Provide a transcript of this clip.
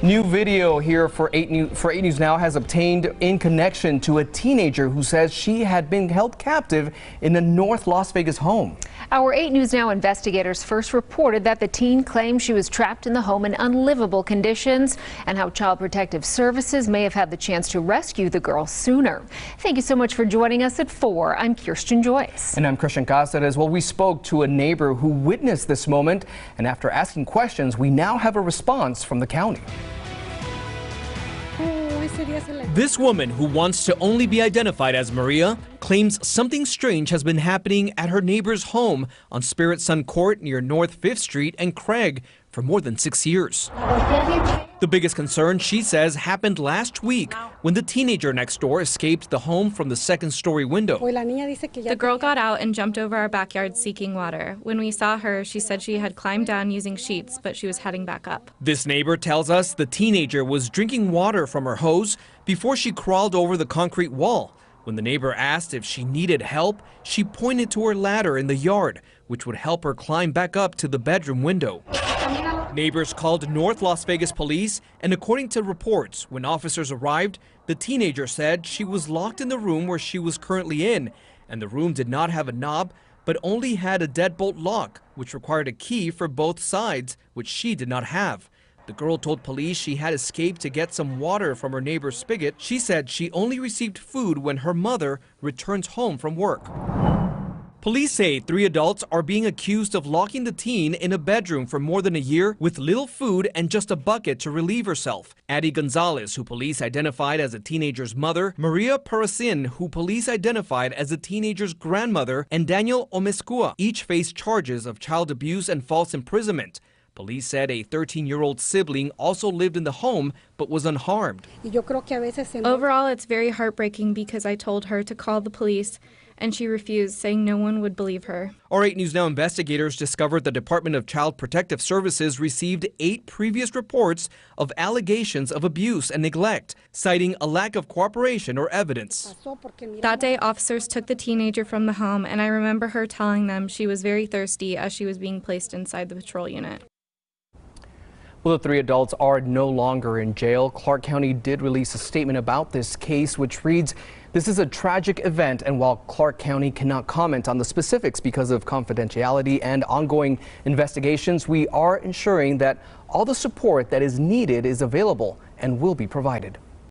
New video here for 8 News Now has obtained in connection to a teenager who says she had been held captive in a North Las Vegas home. Our 8 News Now investigators first reported that the teen claimed she was trapped in the home in unlivable conditions and how Child Protective Services may have had the chance to rescue the girl sooner. Thank you so much for joining us at 4. I'm Kirsten Joyce. And I'm Christian Gonzales. Well, we spoke to a neighbor who witnessed this moment, and after asking questions, we now have a response from the county. This woman, who wants to only be identified as Maria, claims something strange has been happening at her neighbor's home on Spirit Sun Court near North 5th Street and Craig for more than 6 years. The biggest concern, she says, happened last week when the teenager next door escaped the home from the second-story window. The girl got out and jumped over our backyard seeking water. When we saw her, she said she had climbed down using sheets, but she was heading back up. This neighbor tells us the teenager was drinking water from her hose before she crawled over the concrete wall. When the neighbor asked if she needed help, she pointed to her ladder in the yard, which would help her climb back up to the bedroom window. Neighbors called North Las Vegas police, and according to reports, when officers arrived, the teenager said she was locked in the room where she was currently in, and the room did not have a knob, but only had a deadbolt lock, which required a key for both sides, which she did not have. The girl told police she had escaped to get some water from her neighbor's spigot. She said she only received food when her mother returns home from work. Police say 3 adults are being accused of locking the teen in a bedroom for more than a year with little food and just a bucket to relieve herself. Addy Gonzales, who police identified as the teenager's mother, Maria Pasarin, who police identified as the teenager's grandmother, and Daniel Omescua, each face charges of child abuse and false imprisonment. Police said a 13-year-old sibling also lived in the home but was unharmed. Overall, it's very heartbreaking because I told her to call the police and she refused, saying no one would believe her. Our 8 News Now investigators discovered the Department of Child Protective Services received 8 previous reports of allegations of abuse and neglect, citing a lack of cooperation or evidence. That day, officers took the teenager from the home, and I remember her telling them she was very thirsty as she was being placed inside the patrol unit. Well, the 3 adults are no longer in jail. Clark County did release a statement about this case, which reads, "This is a tragic event, and while Clark County cannot comment on the specifics because of confidentiality and ongoing investigations, we are ensuring that all the support that is needed is available and will be provided."